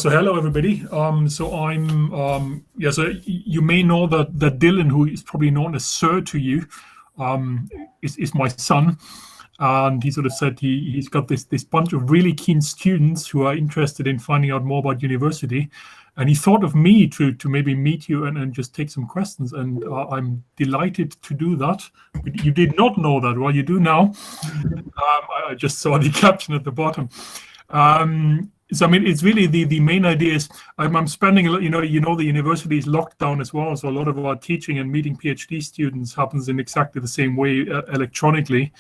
So hello everybody. So I'm So you may know that Dylan, who is probably known as Sir to you, is my son, and he sort of said he's got this bunch of really keen students who are interested in finding out more about university, and he thought of me to maybe meet you and just take some questions, and I'm delighted to do that. You did not know that, well, you do now. I just saw the caption at the bottom. So I mean, it's really the main idea is I'm spending a lot. The university is locked down as well, so a lot of our teaching and meeting PhD students happens in exactly the same way electronically.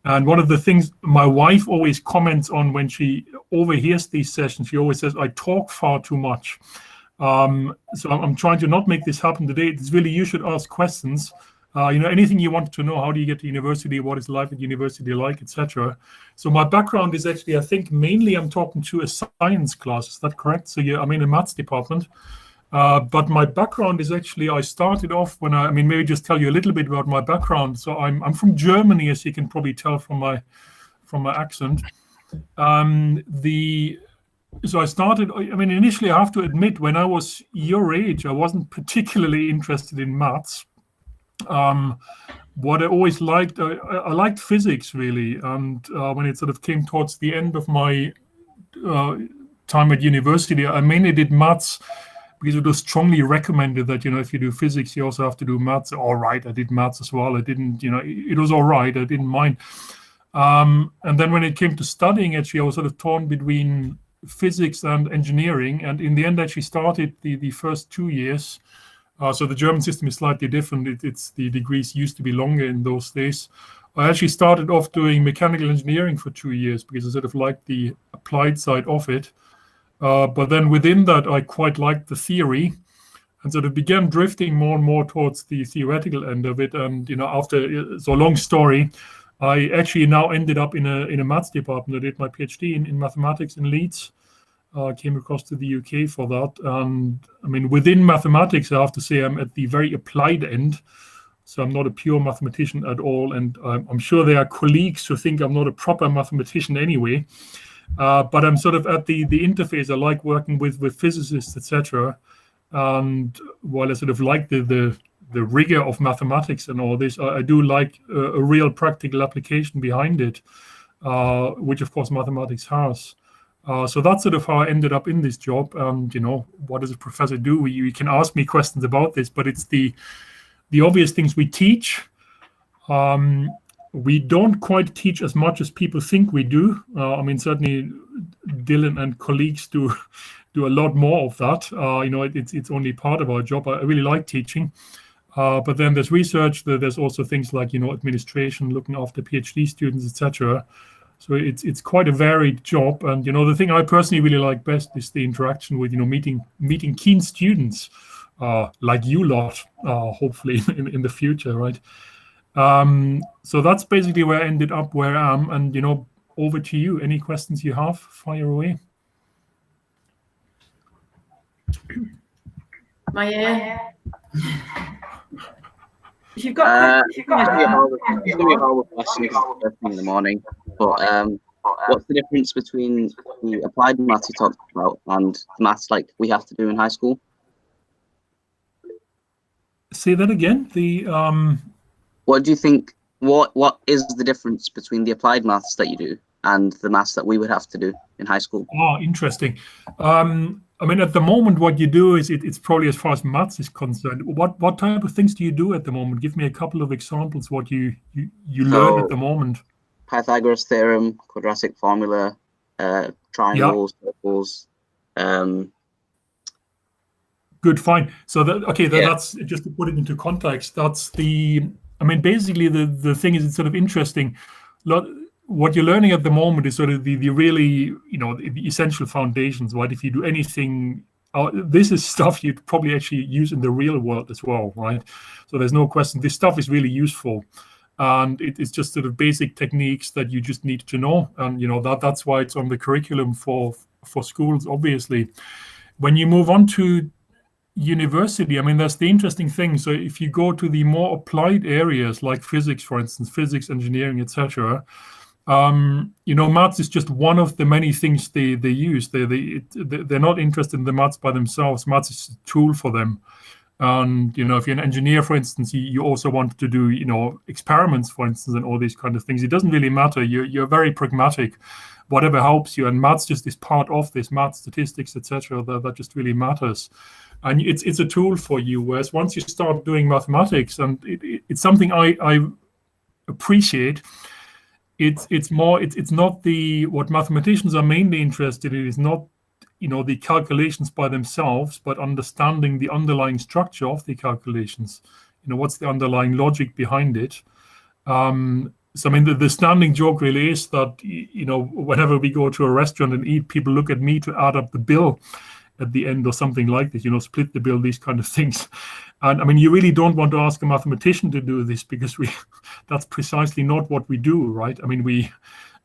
And one of the things my wife always comments on when she overhears these sessions, she always says, "I talk far too much." So I'm trying to not make this happen today. It's really, you should ask questions. Anything you want to know, how do you get to university, what is life at university like, etc. So my background is actually, I think mainly I'm talking to a science class. Is that correct? So yeah, I'm in a maths department. But my background is actually, I started off maybe just tell you a little bit about my background. So I'm from Germany, as you can probably tell from my accent. So I started, initially I have to admit, when I was your age, I wasn't particularly interested in maths. What I always liked, I liked physics really, and when it sort of came towards the end of my time at university, I mainly did maths because it was strongly recommended that if you do physics, you also have to do maths. All right, I did maths as well. I didn't, it was all right. I didn't mind. And then when it came to studying, actually, I was sort of torn between physics and engineering, and in the end, actually started the first 2 years. So the German system is slightly different. It's the degrees used to be longer in those days. I actually started off doing mechanical engineering for 2 years because I sort of liked the applied side of it. But then within that, I quite liked the theory, and sort of began drifting more and more towards the theoretical end of it. And so long story, I actually now ended up in a maths department. I did my PhD in mathematics in Leeds. Came across to the UK for that. And within mathematics, I have to say I'm at the very applied end. So I'm not a pure mathematician at all. And I'm sure there are colleagues who think I'm not a proper mathematician anyway. But I'm sort of at the interface. I like working with physicists, etc. And while I sort of like the rigor of mathematics and all this, I do like a real practical application behind it, which of course mathematics has. So that's sort of how I ended up in this job. And what does a professor do? You can ask me questions about this, but it's the obvious things we teach. We don't quite teach as much as people think we do. Certainly Dylan and colleagues do a lot more of that. It's only part of our job. I really like teaching. But then there's research. There's also things like administration, looking after PhD students, etc. So it's quite a varied job, and the thing I personally really like best is the interaction with meeting keen students like you lot, hopefully in the future, right? So that's basically where I ended up, where I am, and over to you. Any questions you have, fire away. If you've got it's going to be a horrible question first thing in the morning, but what's the difference between the applied maths you talked about and maths like we have to do in high school? Say that again. What do you think? What is the difference between the applied maths that you do and the maths that we would have to do in high school? Oh, interesting. At the moment, what you do is it's probably, as far as maths is concerned. What type of things do you do at the moment? Give me a couple of examples. What you learn at the moment? Pythagoras theorem, quadratic formula, triangles, circles. Good, fine. So that's just to put it into context. That's basically the thing is, it's sort of interesting. What you're learning at the moment is sort of the really, the essential foundations, right? If you do anything, this is stuff you'd probably actually use in the real world as well, right? So there's no question. This stuff is really useful. And it's just sort of basic techniques that you just need to know. And, that's why it's on the curriculum for schools, obviously. When you move on to university, that's the interesting thing. So if you go to the more applied areas like physics, for instance, physics, engineering, etc., Maths is just one of the many things they use. They're not interested in the maths by themselves. Maths is a tool for them. And if you're an engineer, for instance, you also want to do experiments, for instance, and all these kind of things. It doesn't really matter. You're very pragmatic. Whatever helps you, and maths just is part of this. Maths, statistics, etc. That just really matters, and it's a tool for you. Whereas once you start doing mathematics, and it's something I appreciate. It's not what mathematicians are mainly interested in is not the calculations by themselves, but understanding the underlying structure of the calculations. What's the underlying logic behind it. So I mean, the standing joke really is that whenever we go to a restaurant and eat, people look at me to add up the bill at the end or something like this, split the bill, these kind of things. And I mean, you really don't want to ask a mathematician to do this, because that's precisely not what we do, right? I mean,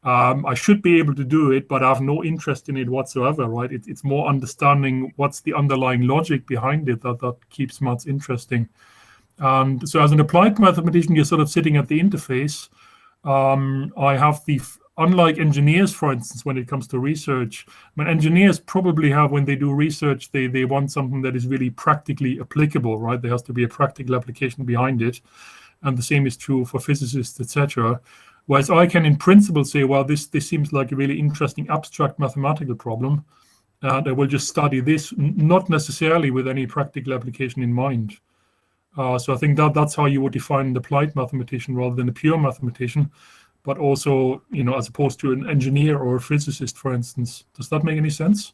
I should be able to do it, but I have no interest in it whatsoever, right? It's more understanding what's the underlying logic behind it that keeps maths interesting. And so as an applied mathematician, you're sort of sitting at the interface. I have unlike engineers, for instance, when it comes to research, when engineers probably have, when they do research, they want something that is really practically applicable, right? There has to be a practical application behind it. And the same is true for physicists, etc. Whereas I can, in principle, say, well, this seems like a really interesting abstract mathematical problem, and I will just study this, not necessarily with any practical application in mind. So I think that's how you would define an applied mathematician rather than a pure mathematician, but also, as opposed to an engineer or a physicist, for instance. Does that make any sense?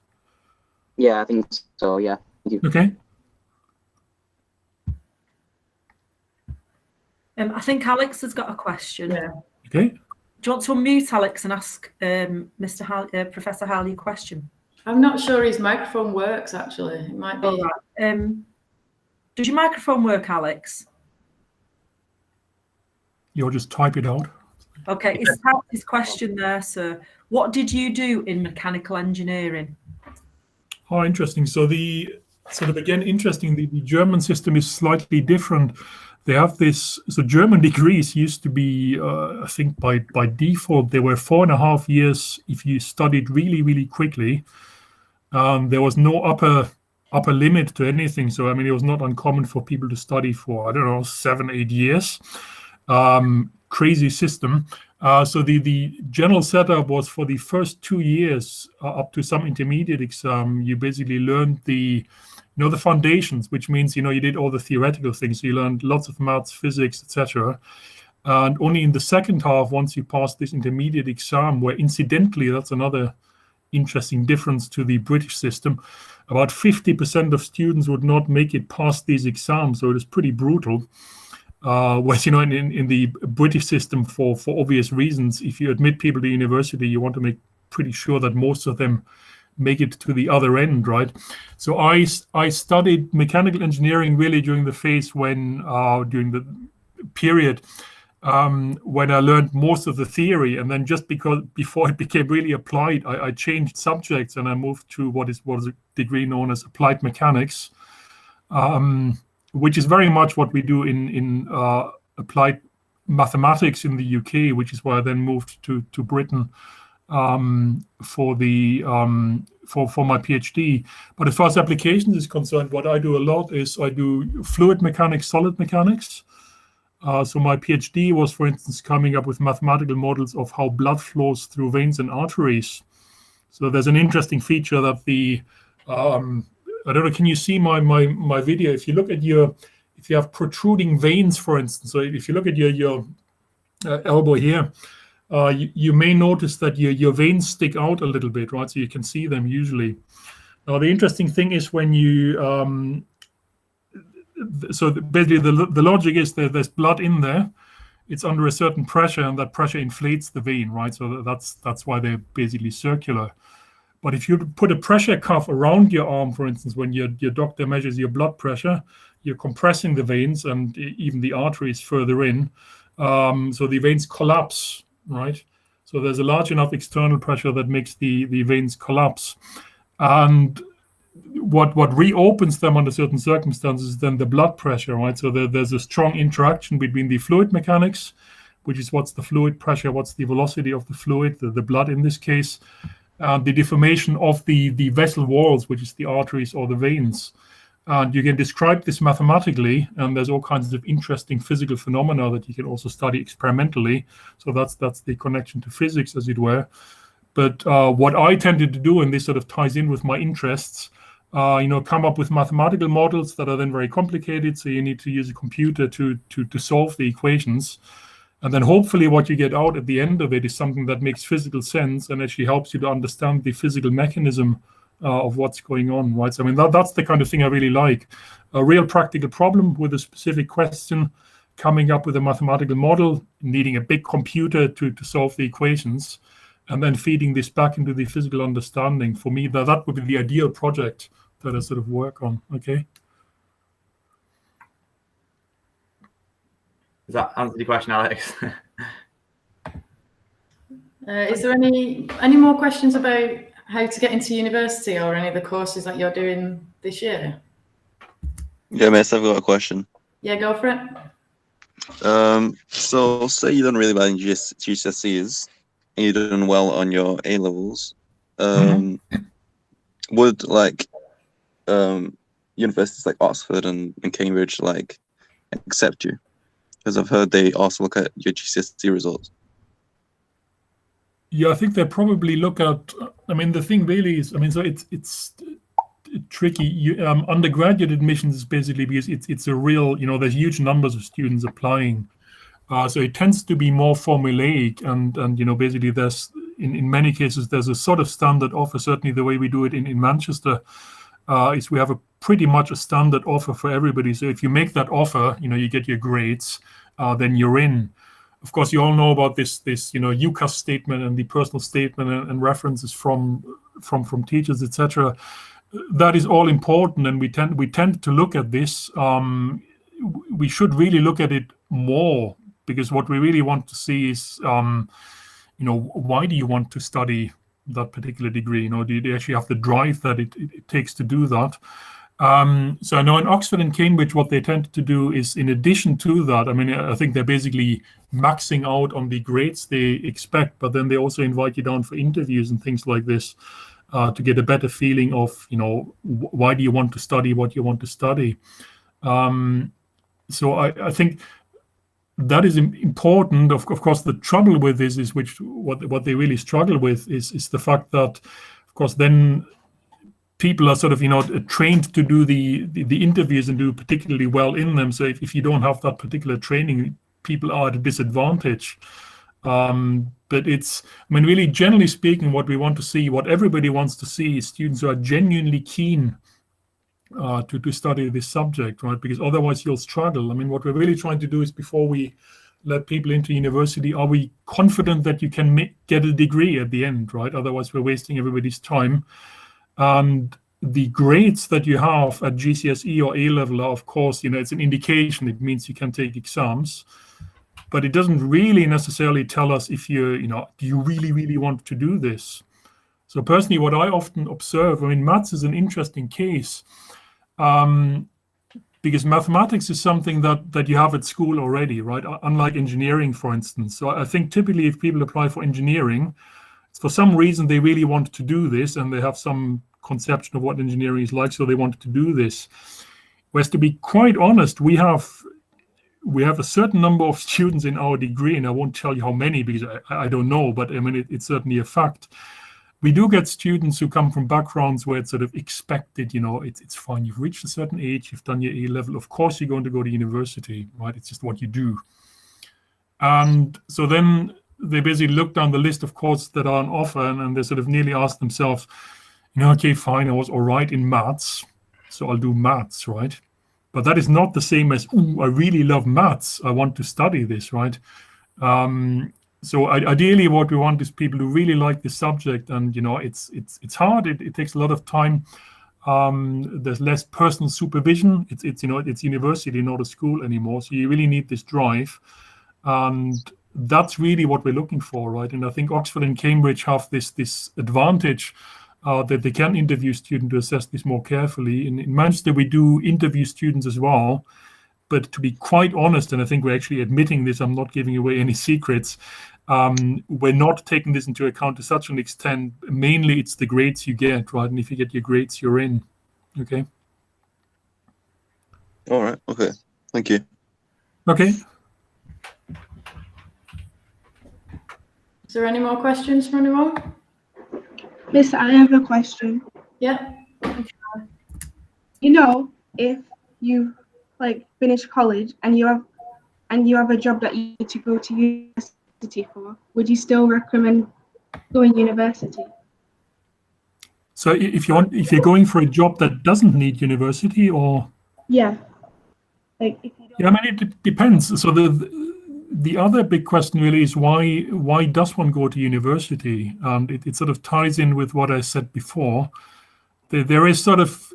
Yeah, I think so, yeah. Thank you. Okay. I think Alex has got a question. Yeah. Okay. Do you want to unmute Alex and ask Professor Heil your question? I'm not sure his microphone works, actually. It might be. All right. Does your microphone work, Alex? You'll just type it out. Okay, his question there, sir. What did you do in mechanical engineering? Oh, interesting. So interesting, the German system is slightly different. They have this, so German degrees used to be, I think by default, they were 4.5 years if you studied really, really quickly. There was no upper limit to anything. So, I mean, it was not uncommon for people to study for, 7-8 years. Crazy system. So the general setup was for the first 2 years up to some intermediate exam, you basically learned the foundations, which means, you did all the theoretical things. So you learned lots of maths, physics, etc. And only in the second half, once you passed this intermediate exam, where incidentally, that's another interesting difference to the British system, about 50% of students would not make it past these exams. So it is pretty brutal. Whereas, in the British system, for obvious reasons, if you admit people to university, you want to make pretty sure that most of them make it to the other end, right? So I studied mechanical engineering really during the phase during the period when I learned most of the theory, and then just before it became really applied, I changed subjects and I moved to what is a degree known as applied mechanics, which is very much what we do in applied mathematics in the UK, which is why I then moved to Britain for my PhD. But as far as applications is concerned, what I do a lot is I do fluid mechanics, solid mechanics. So my PhD was, for instance, coming up with mathematical models of how blood flows through veins and arteries. So there's an interesting feature that I don't know, can you see my video? If you look at if you have protruding veins, for instance, so if you look at your elbow here, you may notice that your veins stick out a little bit, right? So you can see them usually. Now, the interesting thing is when you, so basically the logic is that there's blood in there, it's under a certain pressure, and that pressure inflates the vein, right? So that's why they're basically circular. But if you put a pressure cuff around your arm, for instance, when your doctor measures your blood pressure, you're compressing the veins and even the arteries further in. So the veins collapse, right? So there's a large enough external pressure that makes the veins collapse. And what reopens them under certain circumstances is then the blood pressure, right? So there's a strong interaction between the fluid mechanics, which is what's the fluid pressure, what's the velocity of the fluid, the blood in this case, the deformation of the vessel walls, which is the arteries or the veins. And you can describe this mathematically, and there's all kinds of interesting physical phenomena that you can also study experimentally. So that's the connection to physics, as it were. But what I tended to do, and this sort of ties in with my interests, come up with mathematical models that are then very complicated. So you need to use a computer to solve the equations. And then hopefully what you get out at the end of it is something that makes physical sense and actually helps you to understand the physical mechanism of what's going on, right? So I mean, that's the kind of thing I really like. A real practical problem with a specific question, coming up with a mathematical model, needing a big computer to solve the equations, and then feeding this back into the physical understanding. For me, that would be the ideal project that I sort of work on, okay? Does that answer your question, Alex? Is there any more questions about how to get into university or any of the courses that you're doing this year? Yeah, Miss, I've got a question. Yeah, go for it. So say you've done really well in GCSEs and you've done well on your A levels. Would universities like Oxford and Cambridge accept you? Because I've heard they also look at your GCSE results. Yeah, I think they probably look at. I mean, the thing really is. I mean, so it's tricky. Undergraduate admissions is basically because it's a real. There's huge numbers of students applying, so it tends to be more formulaic, and basically there's in many cases there's a sort of standard offer. Certainly the way we do it in Manchester is we have pretty much a standard offer for everybody. So if you make that offer, you get your grades, then you're in. Of course, you all know about this UCAS statement and the personal statement and references from teachers, etc. That is all important, and we tend to look at this. We should really look at it more, because what we really want to see is, why do you want to study that particular degree? Do you actually have the drive that it takes to do that? So I know in Oxford and Cambridge, what they tend to do is, in addition to that, I mean, I think they're basically maxing out on the grades they expect, but then they also invite you down for interviews and things like this to get a better feeling of, why do you want to study what you want to study. So I think that is important. Of course, the trouble with this is what they really struggle with is the fact that, of course, then people are sort of trained to do the interviews and do particularly well in them. So if you don't have that particular training, people are at a disadvantage. But really, generally speaking, what we want to see, what everybody wants to see, is students who are genuinely keen to study this subject, right? Because otherwise you'll struggle. I mean, what we're really trying to do is, before we let people into university, are we confident that you can get a degree at the end, right? Otherwise we're wasting everybody's time. And the grades that you have at GCSE or A level are, of course, it's an indication. It means you can take exams, but it doesn't really necessarily tell us if do you really, really want to do this? So personally, what I often observe, I mean, maths is an interesting case, because mathematics is something that you have at school already, right? Unlike engineering, for instance. So I think typically if people apply for engineering, for some reason they really want to do this, and they have some conception of what engineering is like, so they want to do this. Whereas, to be quite honest, we have a certain number of students in our degree, and I won't tell you how many because I don't know, but I mean it's certainly a fact. We do get students who come from backgrounds where it's sort of expected, it's fine, you've reached a certain age, you've done your A level, of course you're going to go to university, right? It's just what you do. And so then they basically look down the list of courses that are on offer, and they sort of nearly ask themselves, okay, fine, I was all right in maths, so I'll do maths, right? But that is not the same as, I really love maths, I want to study this, right? So ideally what we want is people who really like the subject, and it's hard, it takes a lot of time. There's less personal supervision. It's university, not a school anymore, so you really need this drive. And that's really what we're looking for, right? And I think Oxford and Cambridge have this advantage that they can interview students to assess this more carefully. In Manchester, we do interview students as well, but to be quite honest, and I think we're actually admitting this, I'm not giving away any secrets, we're not taking this into account to such an extent. Mainly it's the grades you get, right? And if you get your grades, you're in. Okay. All right. Okay. Thank you. Okay. Is there any more questions from anyone? Miss, I have a question. Yeah. You know, if you like finish college and you have a job that you need to go to university for, would you still recommend going to university? So if you're going for a job that doesn't need university, or Yeah. Like if you don't. yeah, I mean it depends. So the other big question really is why does one go to university? And it sort of ties in with what I said before. There is sort of,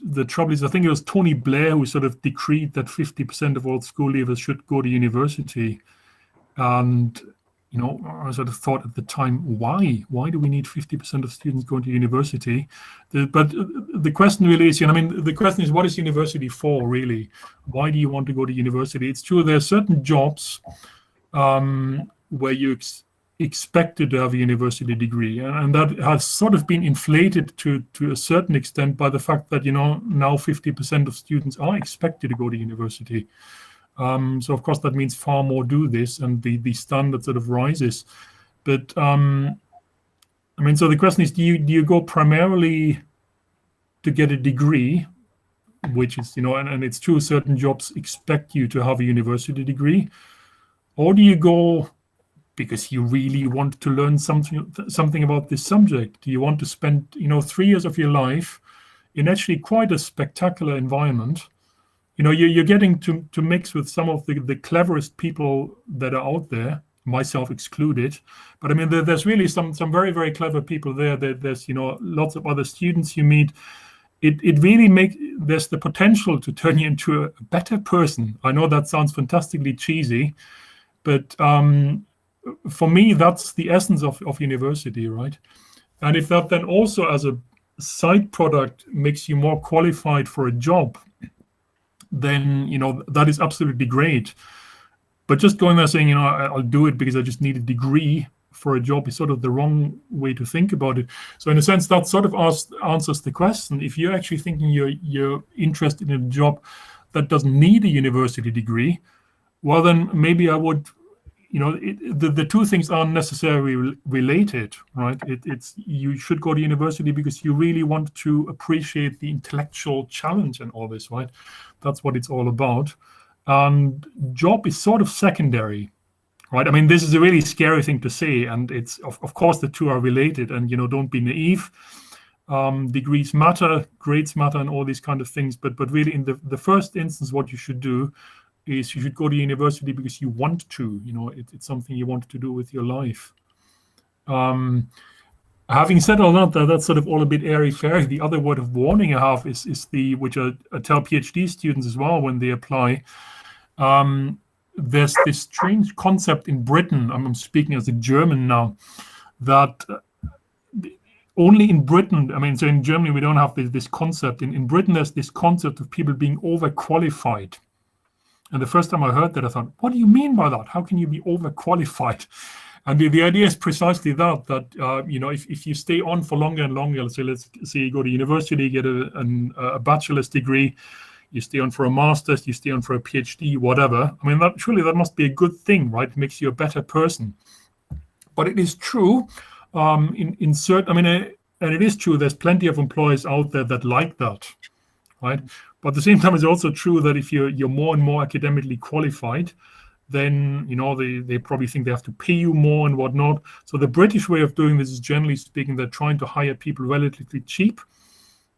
the trouble is, I think it was Tony Blair who sort of decreed that 50% of all school leavers should go to university. And, you know, I sort of thought at the time, why? Why do we need 50% of students going to university? But the question really is, you know, I mean, the question is, what is university for, really? Why do you want to go to university? It's true, there are certain jobs where you expected to have a university degree, and that has sort of been inflated to a certain extent by the fact that, you know, now 50% of students are expected to go to university. So of course that means far more do this, and the standard sort of rises. But I mean, so the question is, do you go primarily to get a degree, which is, you know, and it's true, certain jobs expect you to have a university degree, or do you go because you really want to learn something about this subject? Do you want to spend, you know, 3 years of your life in actually quite a spectacular environment? You know, you're getting to mix with some of the cleverest people that are out there, myself excluded. But I mean, there's really some very, very clever people there. There's, you know, lots of other students you meet. It really there's the potential to turn you into a better person. I know that sounds fantastically cheesy, but for me, that's the essence of university, right? And if that then also as a side product makes you more qualified for a job, then, you know, that is absolutely great. But just going there saying, you know, I'll do it because I just need a degree for a job is sort of the wrong way to think about it. So in a sense, that sort of answers the question. If you're actually thinking you're interested in a job that doesn't need a university degree, well, then maybe I would, you know, the two things aren't necessarily related, right? It's you should go to university because you really want to appreciate the intellectual challenge and all this, right? That's what it's all about. And job is sort of secondary, right? I mean, this is a really scary thing to say, and it's of course the two are related. And, you know, don't be naive. Degrees matter, grades matter, and all these kind of things. But really, in the first instance, what you should do is you should go to university because you want to, you know, it's something you want to do with your life. Having said all that, that's sort of all a bit airy-fairy. The other word of warning I have is which I tell PhD students as well when they apply. There's this strange concept in Britain, I'm speaking as a German now, that only in Britain, I mean, so in Germany we don't have this concept. In Britain there's this concept of people being overqualified. And the first time I heard that, I thought, what do you mean by that? How can you be overqualified? And the idea is precisely that you know, if you stay on for longer and longer, let's say you go to university, get a bachelor's degree, you stay on for a master's, you stay on for a PhD, whatever. I mean, surely that must be a good thing, right? It makes you a better person. But it is true, in certain, I mean, and it is true, there's plenty of employers out there that like that, right? But at the same time, it's also true that if you're more and more academically qualified, then, you know, they probably think they have to pay you more and whatnot. So the British way of doing this is, generally speaking, they're trying to hire people relatively cheap.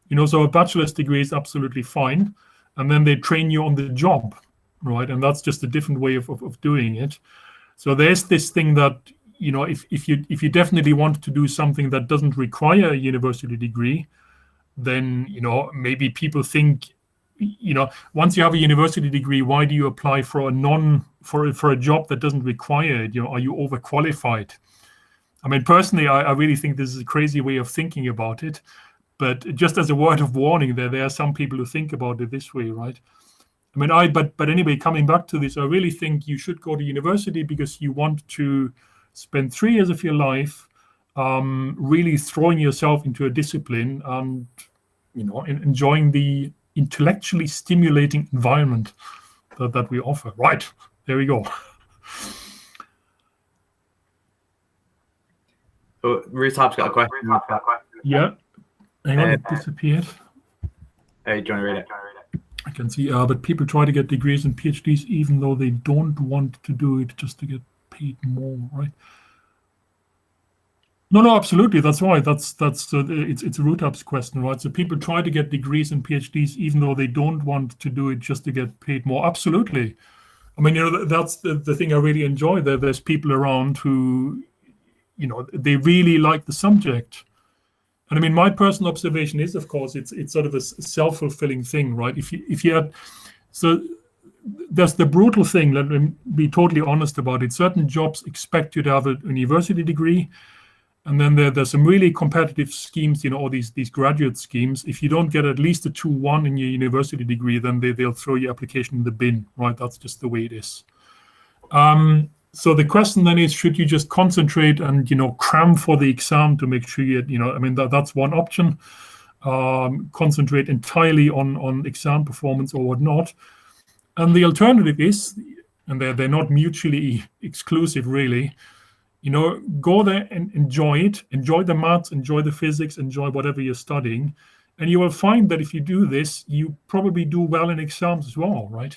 You know, so a bachelor's degree is absolutely fine. And then they train you on the job, right? And that's just a different way of doing it. So there's this thing that, you know, if you definitely want to do something that doesn't require a university degree, then, you know, maybe people think, you know, once you have a university degree, why do you apply for a job that doesn't require it? You know, are you overqualified? I mean, personally, I really think this is a crazy way of thinking about it. But just as a word of warning, there are some people who think about it this way, right? I mean, but anyway, coming back to this, I really think you should go to university because you want to spend 3 years of your life really throwing yourself into a discipline and, enjoying the intellectually stimulating environment that we offer. Right, there we go. Oh, Rutab's got a question. Yeah, hang on, it disappeared. Hey, do you want to read it? I can see, but people try to get degrees and PhDs even though they don't want to do it just to get paid more, right? No, absolutely. That's right. It's Rutab's question, right? So people try to get degrees and PhDs even though they don't want to do it just to get paid more. Absolutely. I mean, that's the thing I really enjoy. There's people around who, they really like the subject. And I mean, my personal observation is, of course, it's sort of a self-fulfilling thing, right? If you had, so there's the brutal thing. Let me be totally honest about it. Certain jobs expect you to have a university degree, and then there's some really competitive schemes, all these graduate schemes. If you don't get at least a 2-1 in your university degree, then they'll throw your application in the bin, right? That's just the way it is. So the question then is, should you just concentrate and, cram for the exam to make sure that's one option. Concentrate entirely on exam performance or whatnot. And the alternative is, and they're not mutually exclusive really, go there and enjoy it, enjoy the maths, enjoy the physics, enjoy whatever you're studying. And you will find that if you do this, you probably do well in exams as well, right?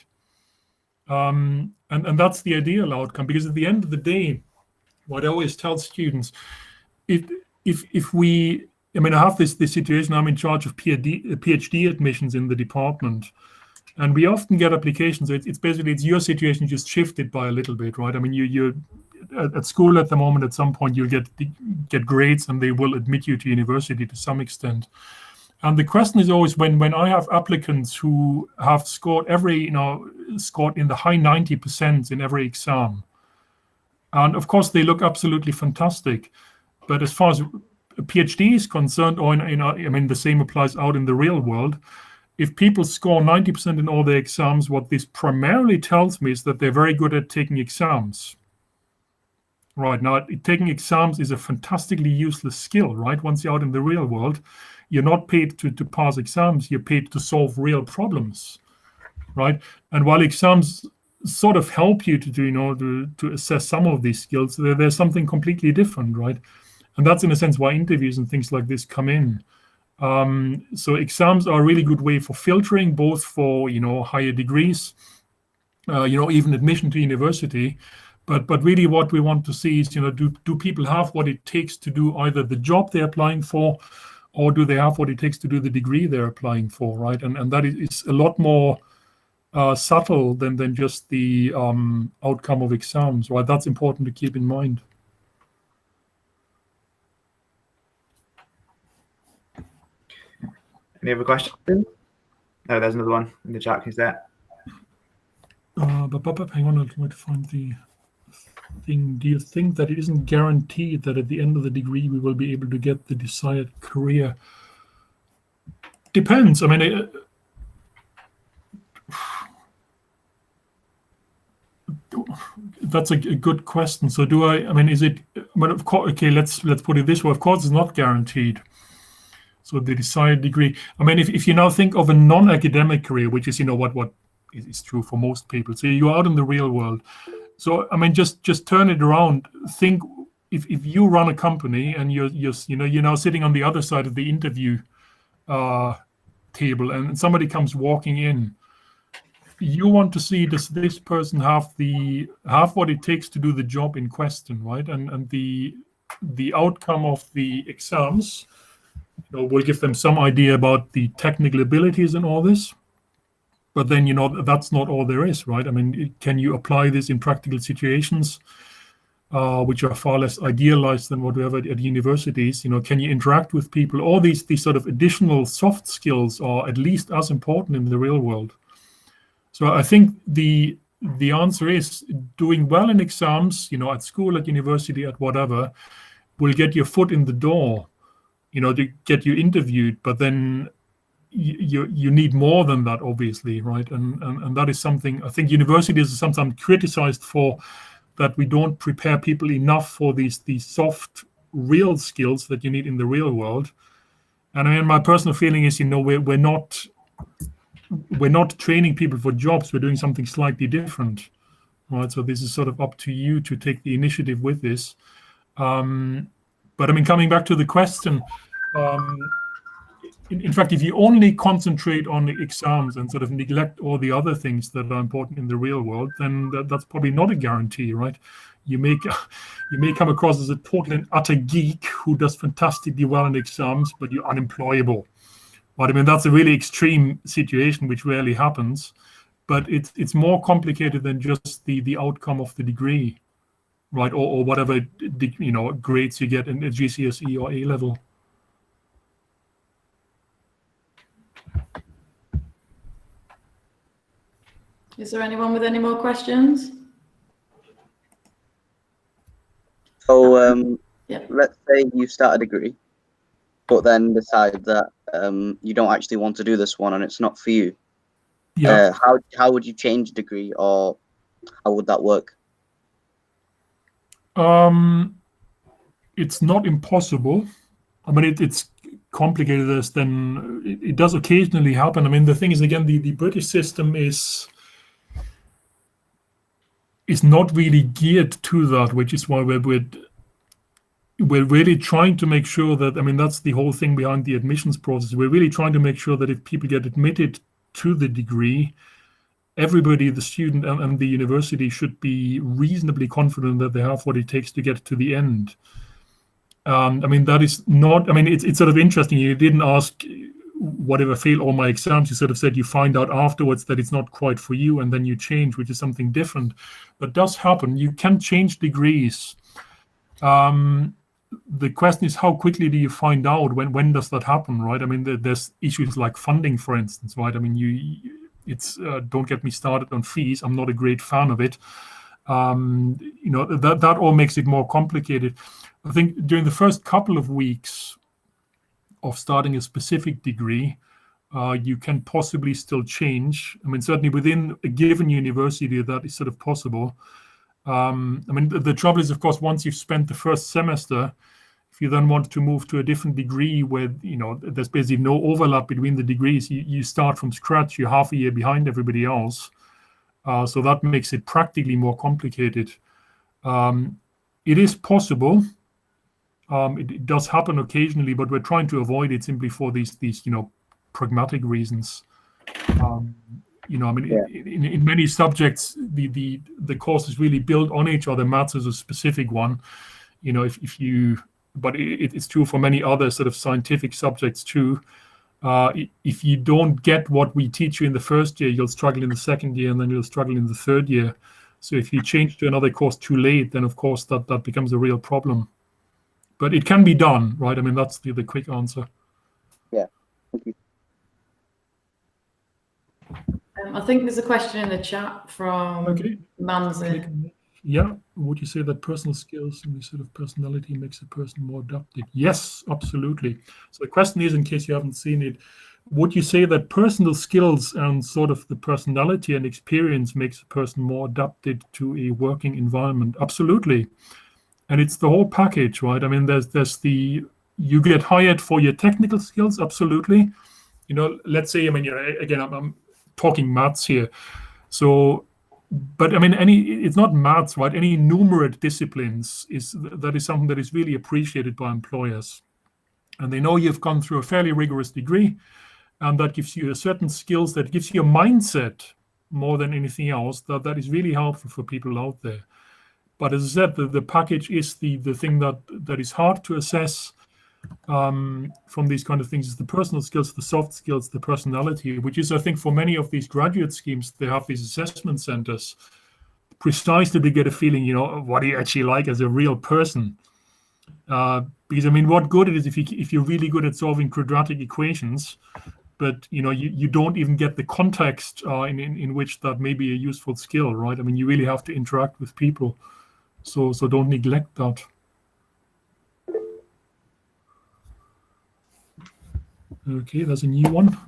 And that's the ideal outcome, because at the end of the day, what I always tell students, if we, I have this situation, I'm in charge of PhD admissions in the department, and we often get applications. It's basically, it's your situation just shifted by a little bit, right? I mean, you're at school at the moment. At some point, you'll get grades, and they will admit you to university to some extent. And the question is always, when I have applicants who have scored scored in the high 90% in every exam, and of course they look absolutely fantastic, but as far as a PhD is concerned, or the same applies out in the real world. If people score 90% in all their exams, what this primarily tells me is that they're very good at taking exams. Right now, taking exams is a fantastically useless skill, right? Once you're out in the real world, you're not paid to pass exams, you're paid to solve real problems, right? And while exams sort of help you to assess some of these skills, there's something completely different, right? And that's in a sense why interviews and things like this come in. So exams are a really good way for filtering, both for higher degrees, even admission to university. But really what we want to see is, do people have what it takes to do either the job they're applying for, or do they have what it takes to do the degree they're applying for, right? And that is a lot more subtle than just the outcome of exams, right? That's important to keep in mind. Any other questions? No, there's another one in the chat. Is that? Hang on, I'll try to find the thing. Do you think that it isn't guaranteed that at the end of the degree we will be able to get the desired career? Depends. I mean, that's a good question. So is it? But of course, okay. Let's put it this way. Of course, it's not guaranteed. So the desired degree. I mean, if you now think of a non-academic career, which is what is true for most people. So you're out in the real world. So I mean, just turn it around. Think if you run a company and you're now sitting on the other side of the interview table, and somebody comes walking in. You want to see, does this person have what it takes to do the job in question, right? And the outcome of the exams, will give them some idea about the technical abilities and all this. But then, that's not all there is, right? I mean, can you apply this in practical situations, which are far less idealized than what we have at universities? Can you interact with people? All these sort of additional soft skills are at least as important in the real world. So I think the answer is doing well in exams, at school, at university, at whatever, will get your foot in the door, to get you interviewed. But then you need more than that, obviously, right? And that is something I think universities are sometimes criticized for, that we don't prepare people enough for these soft, real skills that you need in the real world. And I mean, my personal feeling is, we're not training people for jobs. We're doing something slightly different, right? So this is sort of up to you to take the initiative with this. But I mean, coming back to the question, in fact, if you only concentrate on the exams and sort of neglect all the other things that are important in the real world, then that's probably not a guarantee, right? You may come across as a total and utter geek who does fantastically well in exams, but you're unemployable. But I mean, that's a really extreme situation, which rarely happens. But it's more complicated than just the outcome of the degree, right? Or whatever grades you get in a GCSE or A level. Is there anyone with any more questions? So Yeah. let's say you start a degree, but then decide that you don't actually want to do this one and it's not for you. Yeah. How would you change degree, or how would that work? It's not impossible. I mean, it's complicated as then it does occasionally happen. I mean, the thing is, again, the British system is not really geared to that, which is why we're really trying to make sure that, I mean, that's the whole thing behind the admissions process. We're really trying to make sure that if people get admitted to the degree, everybody, the student and the university, should be reasonably confident that they have what it takes to get to the end. I mean, that is not, I mean, it's sort of interesting. You didn't ask, whatever, fail all my exams. You sort of said you find out afterwards that it's not quite for you, and then you change, which is something different. That does happen. You can change degrees. The question is, how quickly do you find out? When does that happen, right? I mean, there's issues like funding, for instance, right? I mean, don't get me started on fees. I'm not a great fan of it. That all makes it more complicated. I think during the first couple of weeks of starting a specific degree, you can possibly still change. I mean, certainly within a given university, that is sort of possible. I mean, the trouble is, of course, once you've spent the first semester, if you then want to move to a different degree where, there's basically no overlap between the degrees, you start from scratch, you're half a year behind everybody else. So that makes it practically more complicated. It is possible. It does happen occasionally, but we're trying to avoid it simply for these pragmatic reasons. I mean, Yeah. in many subjects, the course is really built on each other. Maths is a specific one. But it's true for many other sort of scientific subjects too. If you don't get what we teach you in the first year, you'll struggle in the second year, and then you'll struggle in the third year. So if you change to another course too late, then of course that becomes a real problem. But it can be done, right? I mean, that's the quick answer. Yeah. Thank you. I think there's a question in the chat from Manzi. Yeah. Would you say that personal skills and the sort of personality makes a person more adapted? Yes, absolutely. So the question is, in case you haven't seen it, would you say that personal skills and sort of the personality and experience makes a person more adapted to a working environment? Absolutely. And it's the whole package, right? I mean, there's you get hired for your technical skills, absolutely. Let's say, I mean, again, I'm talking maths here. So, but I mean, it's not maths, right? Any numerate disciplines that is something that is really appreciated by employers. And they know you've gone through a fairly rigorous degree, and that gives you a certain skills, that gives you a mindset more than anything else, that is really helpful for people out there. But as I said, the package is the thing that is hard to assess from these kind of things, is the personal skills, the soft skills, the personality, which is, I think, for many of these graduate schemes, they have these assessment centers precisely to get a feeling, what do you actually like as a real person? Because, I mean, what good it is if you're really good at solving quadratic equations, but you don't even get the context in which that may be a useful skill, right? I mean, you really have to interact with people. So don't neglect that. Okay, there's a new one.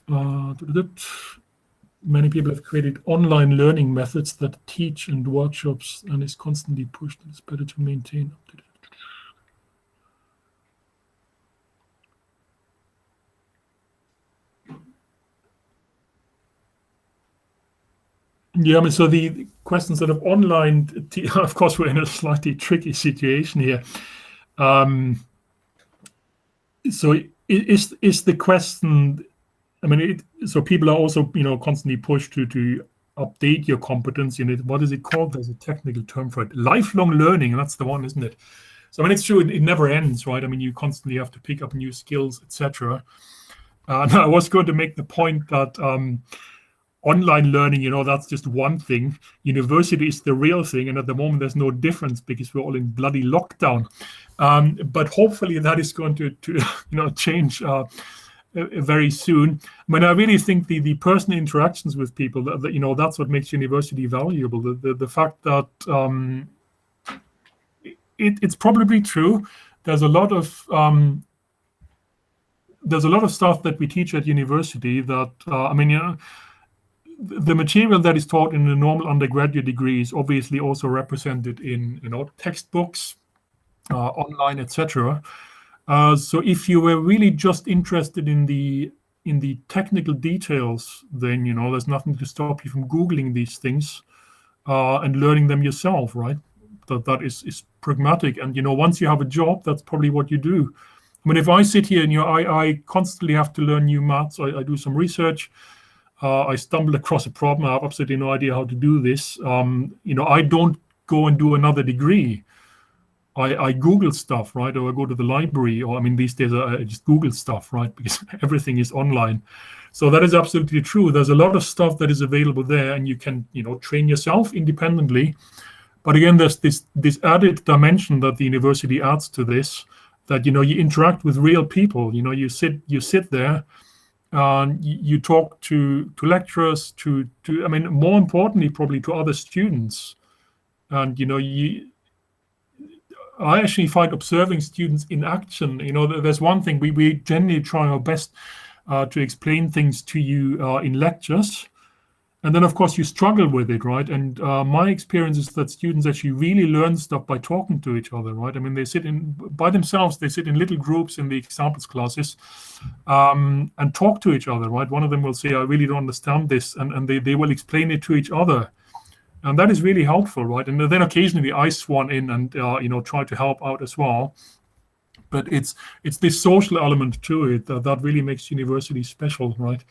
Many people have created online learning methods that teach and workshops and is constantly pushed. It's better to maintain. Yeah, I mean, so the questions that of online, of course, we're in a slightly tricky situation here. So is the question, I mean, so people are also, constantly pushed to update your competence in it. What is it called? There's a technical term for it. Lifelong learning, and that's the one, isn't it? So, I mean, it's true, it never ends, right? I mean, you constantly have to pick up new skills, etc. And I was going to make the point that online learning, that's just one thing. University is the real thing, and at the moment there's no difference because we're all in bloody lockdown. But hopefully that is going to change very soon. I mean, I really think the personal interactions with people, that's what makes university valuable. The fact that it's probably true. There's a lot of stuff that we teach at university that the material that is taught in the normal undergraduate degree is obviously also represented in textbooks, online, etc. So if you were really just interested in the technical details, then there's nothing to stop you from Googling these things and learning them yourself, right? That is pragmatic, and once you have a job, that's probably what you do. I mean, if I sit here and I constantly have to learn new maths, I do some research. I stumble across a problem. I have absolutely no idea how to do this. I don't go and do another degree. I Google stuff, right? Or I go to the library, or these days I just Google stuff, right? Because everything is online. So that is absolutely true. There's a lot of stuff that is available there, and you can, train yourself independently. But again, there's this added dimension that the university adds to this, that, you interact with real people. You sit there. You talk to lecturers, to more importantly, probably to other students. And, I actually find observing students in action, there's one thing, we generally try our best to explain things to you in lectures. And then, of course, you struggle with it, right? And my experience is that students actually really learn stuff by talking to each other, right? I mean, they sit by themselves, they sit in little groups in the examples classes and talk to each other, right? One of them will say, I really don't understand this, and they will explain it to each other. And that is really helpful, right? And then occasionally I swan in and, try to help out as well. But it's this social element to it that really makes university special, right?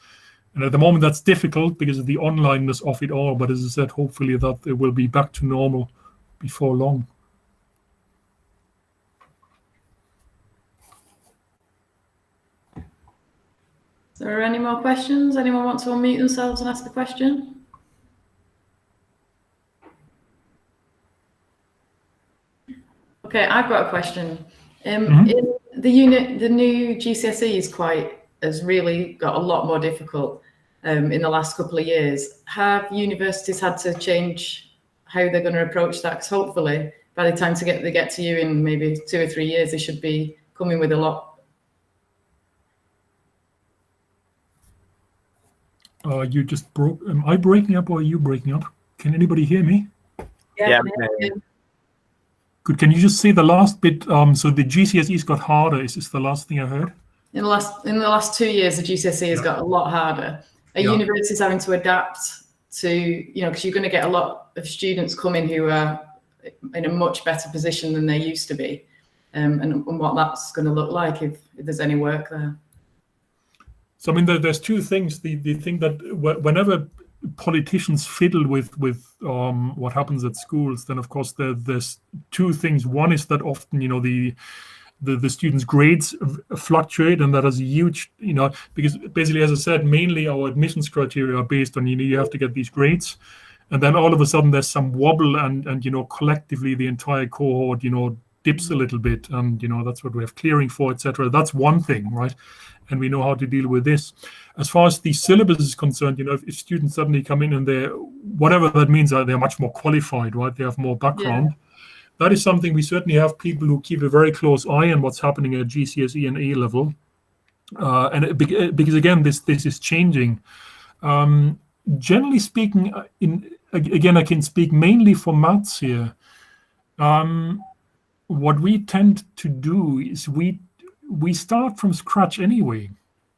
And at the moment, that's difficult because of the onlineness of it all. But as I said, hopefully that it will be back to normal before long. Is there any more questions? Anyone want to unmute themselves and ask a question? Okay, I've got a question. In the new GCSEs has really got a lot more difficult in the last couple of years. Have universities had to change how they're going to approach that? Because hopefully, by the time they get to you in maybe 2 or 3 years, they should be coming with a lot. You just broke. Am I breaking up or are you breaking up? Can anybody hear me? Yeah. Good. Can you just say the last bit? So the GCSEs got harder. Is this the last thing I heard? In the last 2 years, the GCSE has got a lot harder. Are universities having to adapt to, because you're going to get a lot of students coming who are in a much better position than they used to be, and what that's going to look like if there's any work there. So there's two things. The thing that whenever politicians fiddle with what happens at schools, then of course there's two things. One is that often the students' grades fluctuate, and that has a huge, because basically, as I said, mainly our admissions criteria are based on, you have to get these grades, and then all of a sudden there's some wobble, and collectively the entire cohort, dips a little bit, and that's what we have clearing for, etc. That's one thing, right? And we know how to deal with this. As far as the syllabus is concerned, if students suddenly come in and they're, whatever that means, they're much more qualified, right? They have more background. Yeah. That is something we certainly have people who keep a very close eye on what's happening at GCSE and A level. Because again, this is changing. Generally speaking, again, I can speak mainly for maths here. What we tend to do is we start from scratch anyway,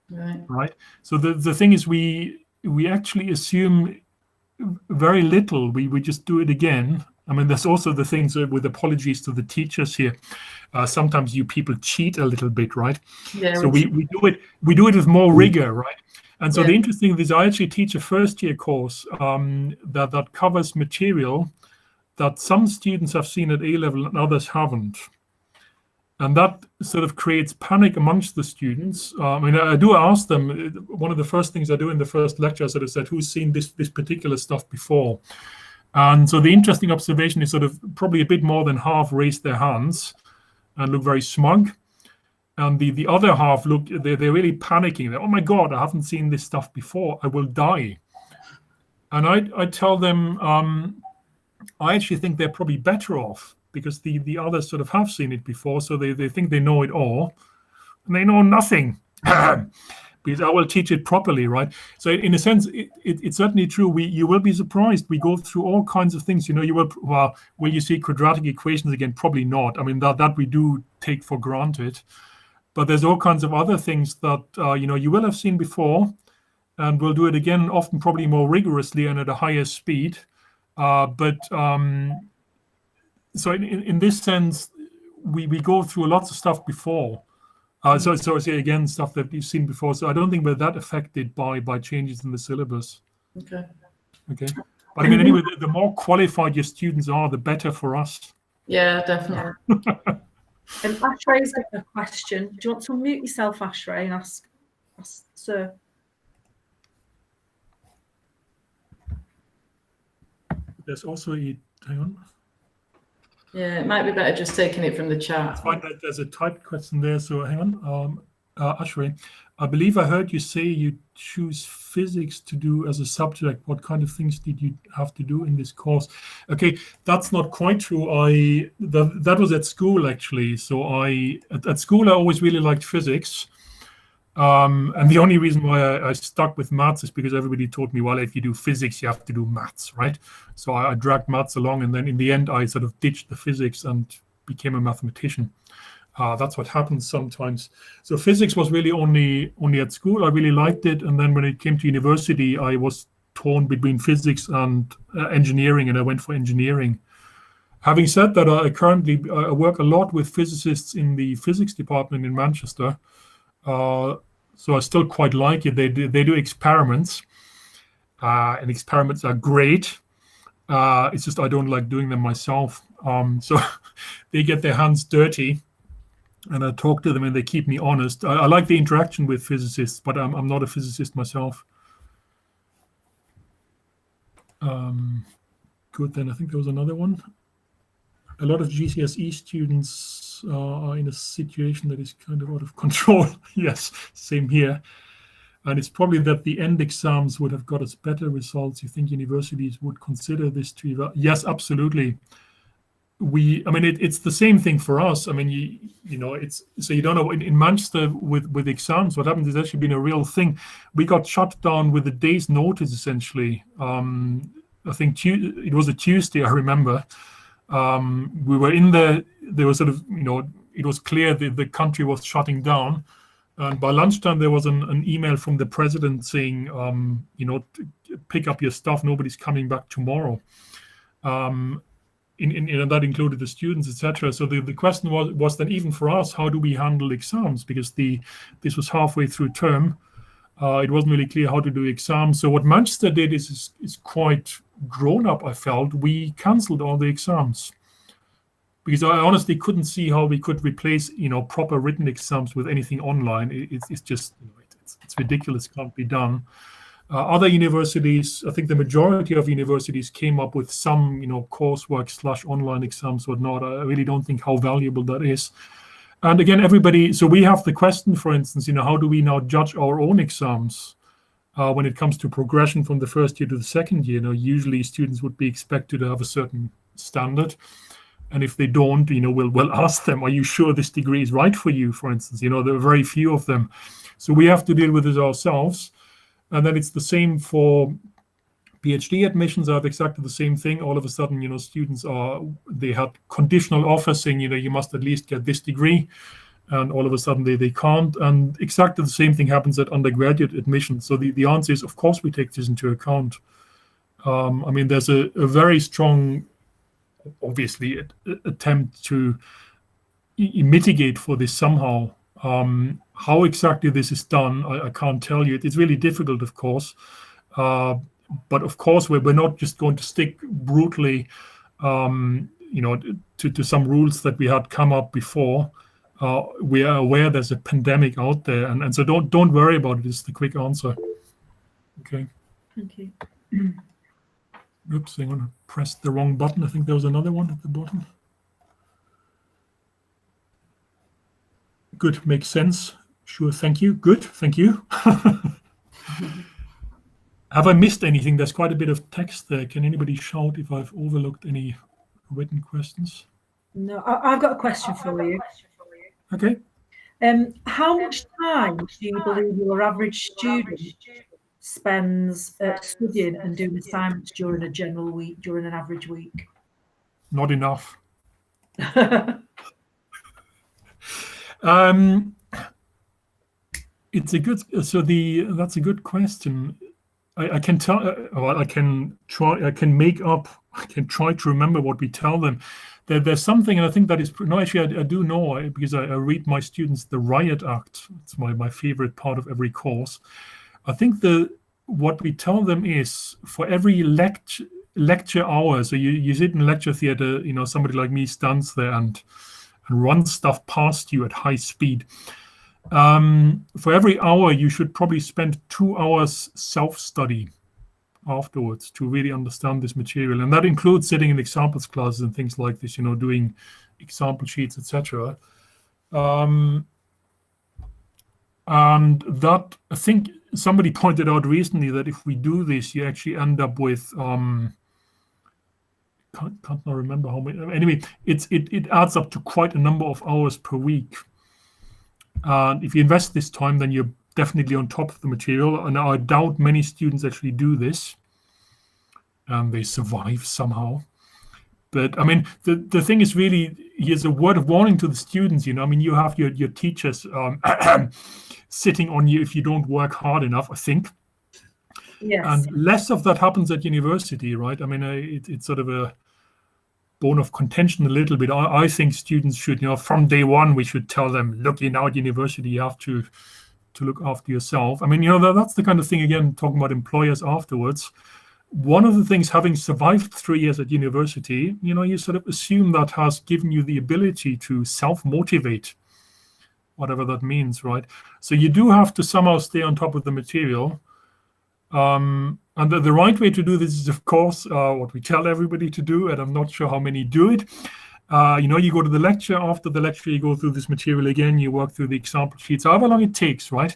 right? So the thing is, we actually assume very little. We just do it again. I mean, there's also the things with apologies to the teachers here. Sometimes you people cheat a little bit, right? Yeah. So we do it with more rigor, right? And so the interesting thing is, I actually teach a first-year course that covers material that some students have seen at A-level and others haven't. And that sort of creates panic amongst the students. I mean, I do ask them, one of the first things I do in the first lecture, I sort of said, who's seen this particular stuff before? And so the interesting observation is sort of probably a bit more than half raise their hands and look very smug. And the other half look, they're really panicking. They're, oh my God, I haven't seen this stuff before. I will die. And I tell them, I actually think they're probably better off, because the others sort of have seen it before, so they think they know it all, and they know nothing. Because I will teach it properly, right? So in a sense, it's certainly true. You will be surprised. We go through all kinds of things. You will you see quadratic equations again? Probably not. I mean, that we do take for granted. But there's all kinds of other things that you will have seen before, and we'll do it again, often probably more rigorously and at a higher speed. So in this sense, we go through lots of stuff before. So I say again, stuff that you've seen before. So I don't think we're that affected by changes in the syllabus. Okay. But I mean, anyway, the more qualified your students are, the better for us. Yeah, definitely. Ashray's got a question. Do you want to unmute yourself, Ashray, and ask Sir? There's also hang on. Yeah, it might be better just taking it from the chat. There's a typed question there, so hang on. Ashray, I believe I heard you say you choose physics to do as a subject. What kind of things did you have to do in this course? Okay, that's not quite true. That was at school, actually. So at school I always really liked physics. And the only reason why I stuck with maths is because everybody told me, well, if you do physics, you have to do maths, right? So I dragged maths along, and then in the end, I sort of ditched the physics and became a mathematician. That's what happens sometimes. So physics was really only at school. I really liked it, and then when it came to university, I was torn between physics and engineering, and I went for engineering. Having said that, I currently work a lot with physicists in the physics department in Manchester. So I still quite like it. They do experiments, and experiments are great. It's just I don't like doing them myself. So they get their hands dirty, and I talk to them, and they keep me honest. I like the interaction with physicists, but I'm not a physicist myself. Good, then I think there was another one. A lot of GCSE students are in a situation that is kind of out of control. Yes, same here. And it's probably that the end exams would have got us better results. You think universities would consider this to yes, absolutely. I mean, it's the same thing for us. I mean, it's so you don't know in Manchester with exams. What happened is actually been a real thing. We got shut down with a day's notice, essentially. I think it was a Tuesday, I remember. We were there was sort of, it was clear that the country was shutting down. And by lunchtime, there was an email from the president saying, pick up your stuff. Nobody's coming back tomorrow. And that included the students, etc. So the question was then, even for us, how do we handle exams? Because this was halfway through term. It wasn't really clear how to do exams. So what Manchester did is quite grown up, I felt. We cancelled all the exams, because I honestly couldn't see how we could replace, proper written exams with anything online. It's just, it's ridiculous. Can't be done. Other universities, I think the majority of universities came up with some, coursework / online exams, whatnot. I really don't think how valuable that is. And again, so we have the question, for instance, how do we now judge our own exams when it comes to progression from the first year to the second year? Usually students would be expected to have a certain standard. And if they don't, we'll ask them, are you sure this degree is right for you, for instance? There are very few of them. So we have to deal with it ourselves. And then it's the same for PhD admissions. Are exactly the same thing. All of a sudden, students they had conditional offers saying, you must at least get this degree. And all of a sudden they can't. And exactly the same thing happens at undergraduate admission. So the answer is, of course, we take this into account. There's a very strong, obviously, attempt to mitigate for this somehow. How exactly this is done, I can't tell you. It's really difficult, of course. But of course, we're not just going to stick brutally, to some rules that we had come up before. We are aware there's a pandemic out there, and so don't worry about it. Is the quick answer. Okay. Thank you. Oops, I'm gonna press the wrong button. I think there was another one at the bottom. Good, makes sense. Sure, thank you. Good, thank you. Have I missed anything? There's quite a bit of text there. Can anybody shout if I've overlooked any written questions? No, I've got a question for you. Okay. How much time do you believe your average student spends studying and doing assignments during a general week, during an average week? Not enough. It's a good. That's a good question. I can tell. I can try. I can try to remember what we tell them. There's something, and I think that is no. Actually, I do know because I read my students the Riot Act. It's my favorite part of every course. I think what we tell them is for every lecture hour. So you sit in a lecture theater. Somebody like me stands there and runs stuff past you at high speed. For every hour, you should probably spend 2 hours self-study afterwards to really understand this material, and that includes sitting in examples classes and things like this. Doing example sheets, etc. And that, I think somebody pointed out recently that if we do this, you actually end up with can't now remember how many. Anyway, it adds up to quite a number of hours per week. And if you invest this time, then you're definitely on top of the material. And I doubt many students actually do this, and they survive somehow. But the thing is really, here's a word of warning to the students. You have your teachers sitting on you if you don't work hard enough, I think. Yes. And less of that happens at university, right? It's sort of a bone of contention a little bit. I think students should, from day one, we should tell them, look, now at university, you have to look after yourself. That's the kind of thing, again, talking about employers afterwards. One of the things, having survived 3 years at university, you sort of assume that has given you the ability to self-motivate, whatever that means, right? So you do have to somehow stay on top of the material. And the right way to do this is, of course, what we tell everybody to do, and I'm not sure how many do it. You go to the lecture. After the lecture, you go through this material again. You work through the example sheets, however long it takes, right?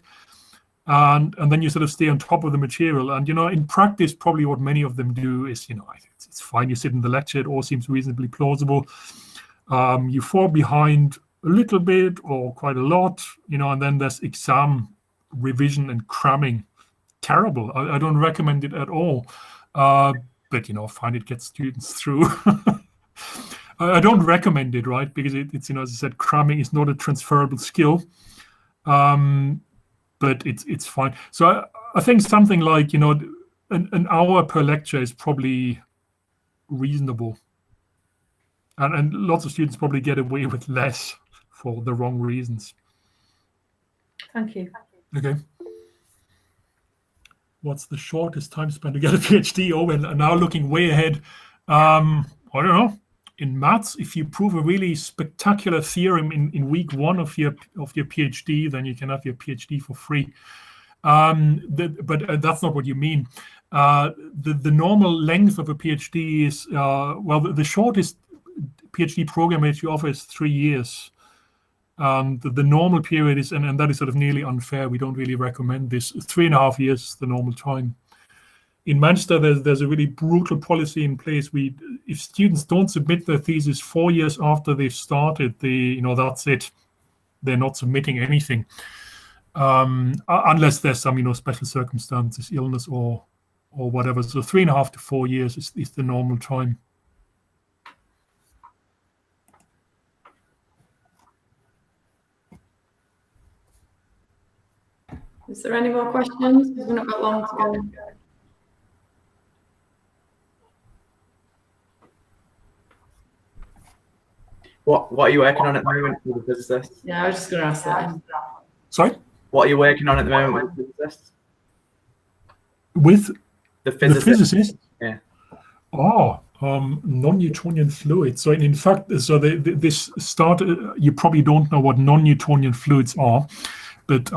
And then you sort of stay on top of the material. And, in practice, probably what many of them do is, it's fine. You sit in the lecture. It all seems reasonably plausible. You fall behind a little bit or quite a lot, and then there's exam revision and cramming. Terrible. I don't recommend it at all. But, fine, it gets students through. I don't recommend it, right? Because it's, as I said, cramming is not a transferable skill. But it's fine. So I think something like, an hour per lecture is probably reasonable. And lots of students probably get away with less for the wrong reasons. Thank you. Okay. What's the shortest time spent to get a PhD? Oh, and now looking way ahead. I don't know. In maths, if you prove a really spectacular theorem in week 1 of your PhD, then you can have your PhD for free. But that's not what you mean. The normal length of a PhD is the shortest PhD program that you offer is 3 years. The normal period is, and that is sort of nearly unfair. We don't really recommend this. 3.5 years is the normal time. In Manchester, there's a really brutal policy in place. If students don't submit their thesis 4 years after they've started, that's it. They're not submitting anything. unless there's some special circumstances, illness or whatever. So 3.5 to 4 years is the normal time. Is there any more questions? We've not got long to go. What are you working on at the moment with the physicists? Yeah, I was just going to ask that. Sorry? What are you working on at the moment with the physicists? With the physicists? Yeah. Oh, non-Newtonian fluids. So in fact, this started. You probably don't know what non-Newtonian fluids are, but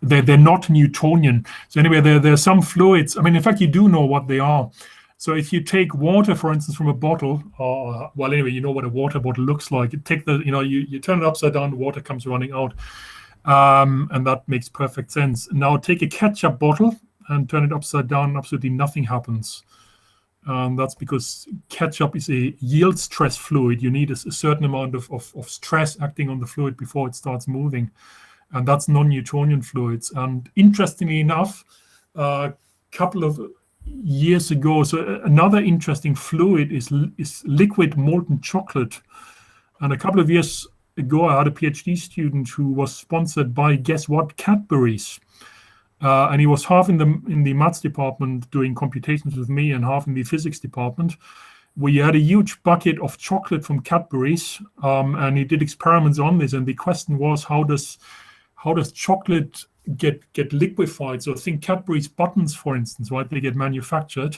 they're not Newtonian. So anyway, there are some fluids. I mean, in fact, you do know what they are. So if you take water, for instance, from a bottle, well, anyway, you know what a water bottle looks like. You take you turn it upside down, the water comes running out, and that makes perfect sense. Now take a ketchup bottle and turn it upside down, absolutely nothing happens. That's because ketchup is a yield stress fluid. You need a certain amount of stress acting on the fluid before it starts moving, and that's non-Newtonian fluids. And interestingly enough, a couple of years ago, so another interesting fluid is liquid molten chocolate. And a couple of years ago, I had a PhD student who was sponsored by, guess what, Cadbury's. And he was half in the maths department doing computations with me and half in the physics department. We had a huge bucket of chocolate from Cadbury's, and he did experiments on this. And the question was, how does chocolate get liquefied? So think Cadbury's buttons, for instance, right? They get manufactured,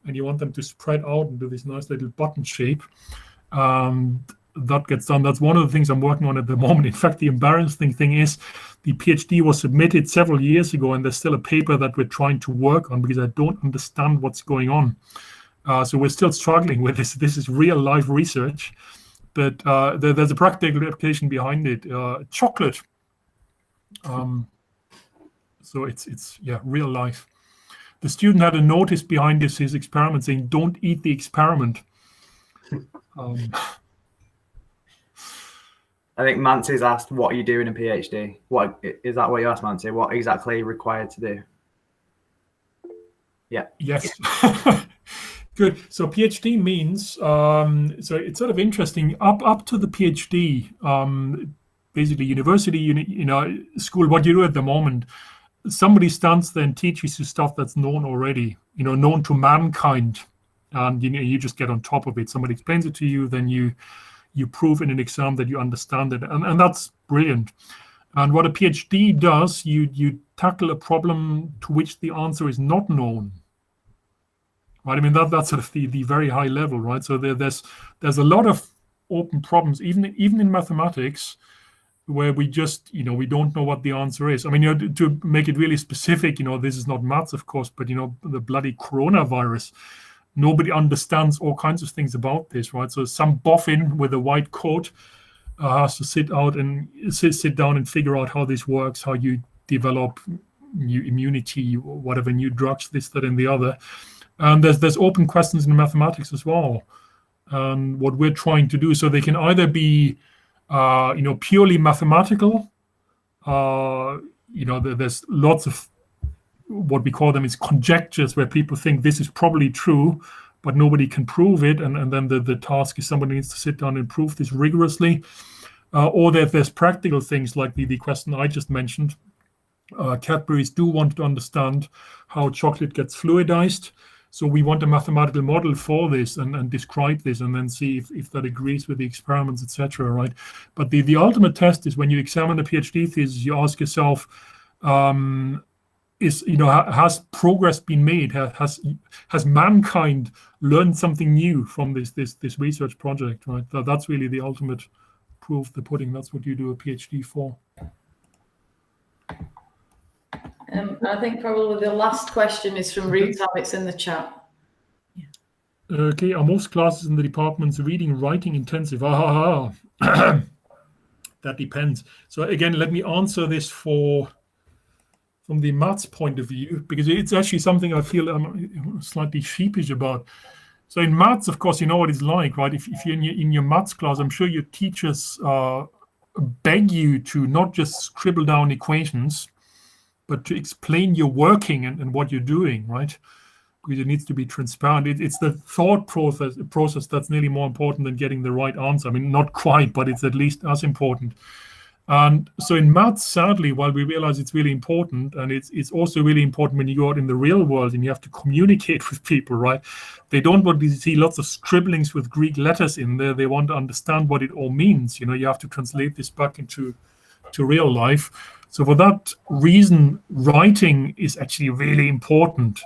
and you want them to spread out into this nice little button shape. That gets done. That's one of the things I'm working on at the moment. In fact, the embarrassing thing is the PhD was submitted several years ago, and there's still a paper that we're trying to work on because I don't understand what's going on. So we're still struggling with this. This is real life research, but there's a practical application behind it. Chocolate. So it's real life. The student had a notice behind his experiment saying, "Don't eat the experiment." I think Mancy's asked, what are you doing in PhD? What is that what you asked, Mancy? What exactly are you required to do? Yeah. Yes. Good. So PhD means, so it's sort of interesting, up to the PhD, basically university, school, what you do at the moment, somebody stands there and teaches you stuff that's known already, known to mankind. And you just get on top of it. Somebody explains it to you, then you prove in an exam that you understand it, and that's brilliant. And what a PhD does, you tackle a problem to which the answer is not known. Right? I mean that's sort of the very high level, right? So there's a lot of open problems, even in mathematics, where we just we don't know what the answer is. I mean, to make it really specific, this is not maths, of course, but the bloody coronavirus. Nobody understands all kinds of things about this, right? So some boffin with a white coat has to sit down and figure out how this works, how you develop new immunity, whatever new drugs, this, that, and the other. And there's open questions in mathematics as well. And what we're trying to do, so they can either be, purely mathematical. There's lots of what we call them is conjectures, where people think this is probably true, but nobody can prove it. And then the task is somebody needs to sit down and prove this rigorously. Or there's practical things like the question I just mentioned. Cadbury's do want to understand how chocolate gets fluidized. So we want a mathematical model for this and describe this and then see if that agrees with the experiments, etc. Right? But the ultimate test is when you examine a PhD thesis, you ask yourself, has progress been made? Has mankind learned something new from this research project? Right, that's really the ultimate proof of the pudding. That's what you do a PhD for. I think probably the last question is from Rutam. It's in the chat. Okay, are most classes in the departments reading writing intensive? That depends. So again, let me answer this from the maths point of view, because it's actually something I feel I'm slightly sheepish about. So in maths, of course, you know what it's like, right? If you're in your maths class, I'm sure your teachers beg you to not just scribble down equations, but to explain your working and what you're doing, right? Because it needs to be transparent. It's the thought process that's nearly more important than getting the right answer. I mean, not quite, but it's at least as important. And so in maths, sadly, while we realize it's really important, and it's also really important when you go out in the real world and you have to communicate with people, right? They don't want to see lots of scribblings with Greek letters in there. They want to understand what it all means. You have to translate this back into real life. So for that reason, writing is actually really important.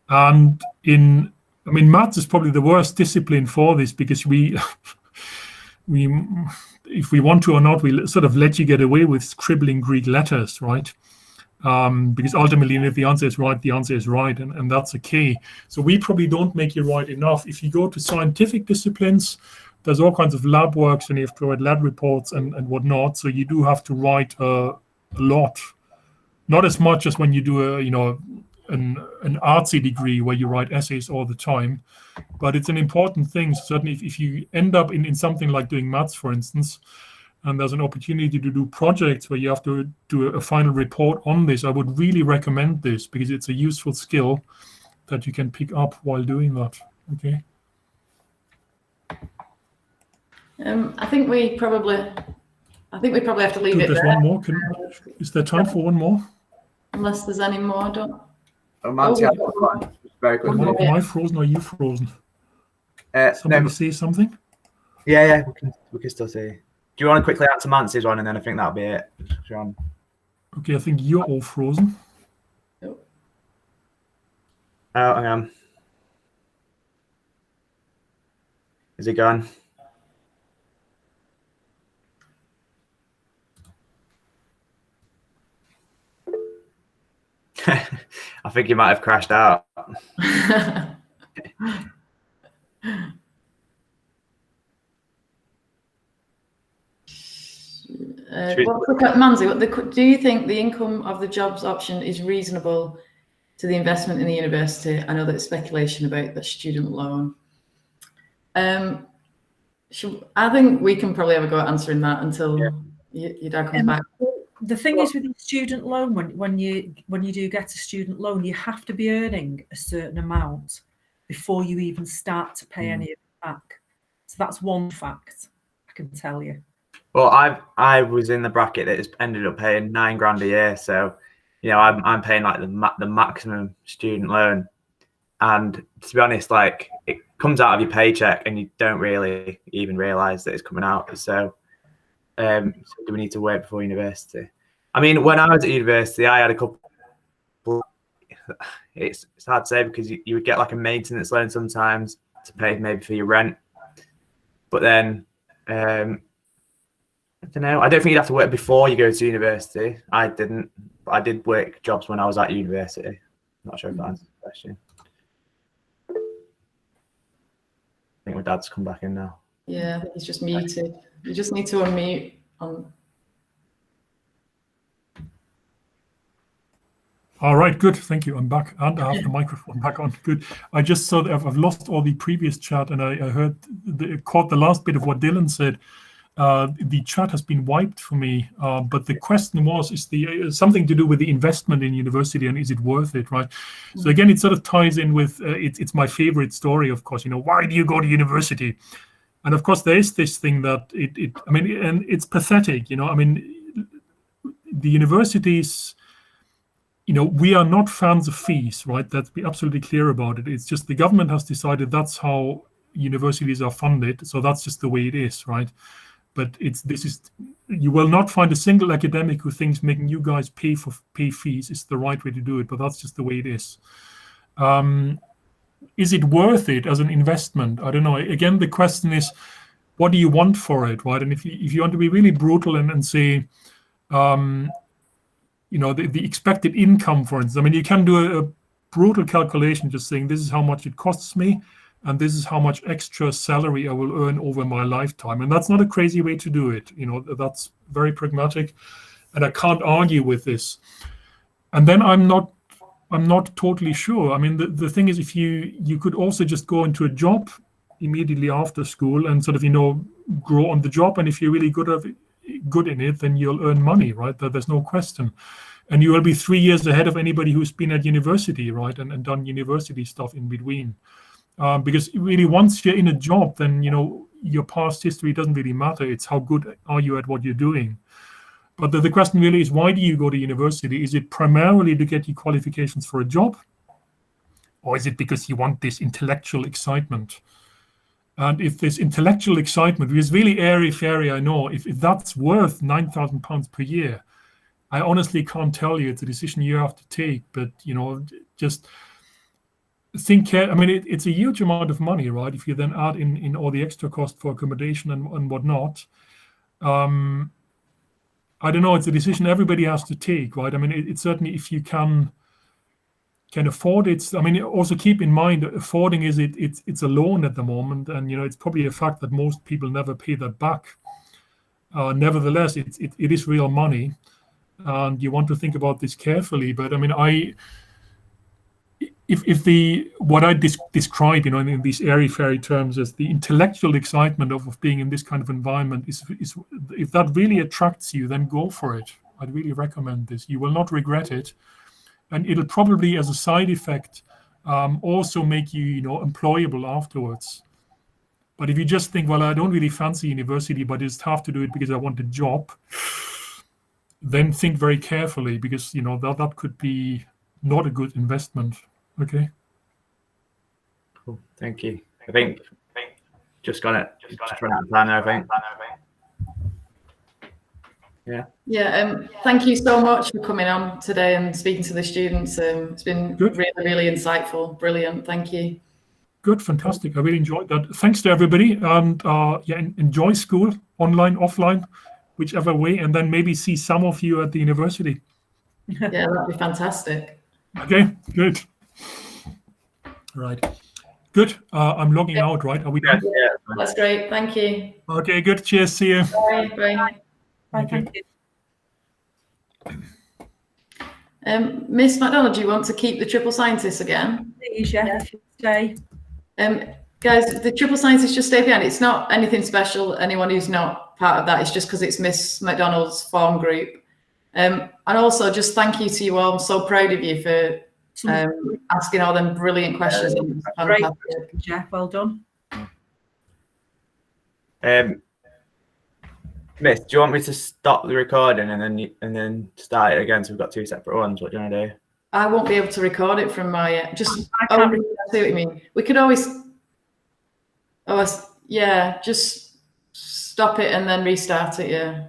And maths is probably the worst discipline for this, because we if we want to or not, we sort of let you get away with scribbling Greek letters, right? Because ultimately, if the answer is right, the answer is right, and that's okay. So we probably don't make you write enough. If you go to scientific disciplines, there's all kinds of lab works, and you have to write lab reports and whatnot. So you do have to write a lot, not as much as when you do an artsy degree where you write essays all the time, but it's an important thing. So certainly if you end up in something like doing maths, for instance, and there's an opportunity to do projects where you have to do a final report on this, I would really recommend this, because it's a useful skill that you can pick up while doing that. Okay. I think we probably have to leave it There's there. one more. Is there time for one more? Unless there's any more, don't. Matthias, very quickly. Am I frozen or are you frozen? Somebody say something? Yeah, we can still see. Do you want to quickly answer Mancy's one, and then I think that'll be it, John? Okay, I think you're all frozen. Oh, hang on. Is it gone? I think you might have crashed out. Manzi, do you think the income of the jobs option is reasonable to the investment in the university? I know there's speculation about the student loan. I think we can probably have a go at answering that until your dad comes back. The thing is with the student loan, when you do get a student loan, you have to be earning a certain amount before you even start to pay any of it back. So that's one fact I can tell you. Well, I was in the bracket that has ended up paying $9,000 a year, so I'm paying like the maximum student loan, and to be honest, like it comes out of your paycheck and you don't really even realise that it's coming out. So do we need to wait before university? I mean, when I was at university, I had a couple. It's hard to say, because you would get like a maintenance loan sometimes to pay maybe for your rent, but then I don't know. I don't think you'd have to work before you go to university. I didn't, but I did work jobs when I was at university. I'm not sure if that answers the question. I think my dad's come back in now. Yeah, he's just muted. You just need to unmute. All right, good. Thank you. I'm back, and I have the microphone back on. Good. I just saw that I've lost all the previous chat, and I caught the last bit of what Dylan said. The chat has been wiped for me, but the question was, is something to do with the investment in university, and is it worth it, right? So again, it sort of ties in with, it's my favorite story, of course, why do you go to university? And of course, there is this thing that and it's pathetic, the universities, we are not fans of fees, right? Let's be absolutely clear about it. It's just the government has decided that's how universities are funded, so that's just the way it is, right? But you will not find a single academic who thinks making you guys pay fees is the right way to do it, but that's just the way it is. Is it worth it as an investment? I don't know. Again, the question is, what do you want for it, right? And if you want to be really brutal and say, the expected income, for instance, you can do a brutal calculation just saying this is how much it costs me, and this is how much extra salary I will earn over my lifetime. And that's not a crazy way to do it. That's very pragmatic, and I can't argue with this. And then I'm not totally sure. The thing is, if you could also just go into a job immediately after school and sort of, grow on the job. And if you're really good in it, then you'll earn money, right? There's no question. and you will be 3 years ahead of anybody who's been at university, right, and done university stuff in between. Because really, once you're in a job, then your past history doesn't really matter. It's how good are you at what you're doing. But the question really is, why do you go to university? Is it primarily to get your qualifications for a job? Or is it because you want this intellectual excitement? And if this intellectual excitement, which is really airy-fairy, I know, if that's worth £9,000 per year, I honestly can't tell you. It's a decision you have to take. But, just think, I mean, it's a huge amount of money, right? If you then add in all the extra cost for accommodation and whatnot. I don't know, it's a decision everybody has to take, right? I mean, it's certainly, if you can afford it. I mean, also keep in mind, affording it's a loan at the moment, and it's probably a fact that most people never pay that back. Nevertheless, it is real money, and you want to think about this carefully. But I mean, if what I describe, in these airy-fairy terms, as the intellectual excitement of being in this kind of environment is if that really attracts you, then go for it. I'd really recommend this. You will not regret it. And it'll probably, as a side effect, also make you, employable afterwards. But if you just think, well, I don't really fancy university, but I just have to do it because I want a job, then think very carefully, because that could be not a good investment. Okay. Cool. Thank you. I think just run out of time now, I think. Yeah. Yeah. Thank you so much for coming on today and speaking to the students. It's been really, really insightful. Brilliant. Thank you. Good. Fantastic. I really enjoyed that. Thanks to everybody. And enjoy school, online, offline, whichever way. And then maybe see some of you at the university. Yeah, that'd be fantastic. Okay. Good. Right. Good. I'm logging out, right? Are we done? Yeah, that's great. Thank you. Okay. Good. Cheers. See you. Bye. Bye. Thank you. Miss McDonald, do you want to keep the triple scientists again? Please, yeah. Stay. Guys, the triple scientists just stay behind. It's not anything special. Anyone who's not part of that, it's just because it's Miss McDonald's form group. And also, just thank you to you all. I'm so proud of you for asking all them brilliant questions. Great, Jeff. Well done. Miss, do you want me to stop the recording and then start it again? So we've got two separate ones. What do you want to do? I won't be able to record it from my I see what you mean. We could always just stop it and then restart it. Yeah.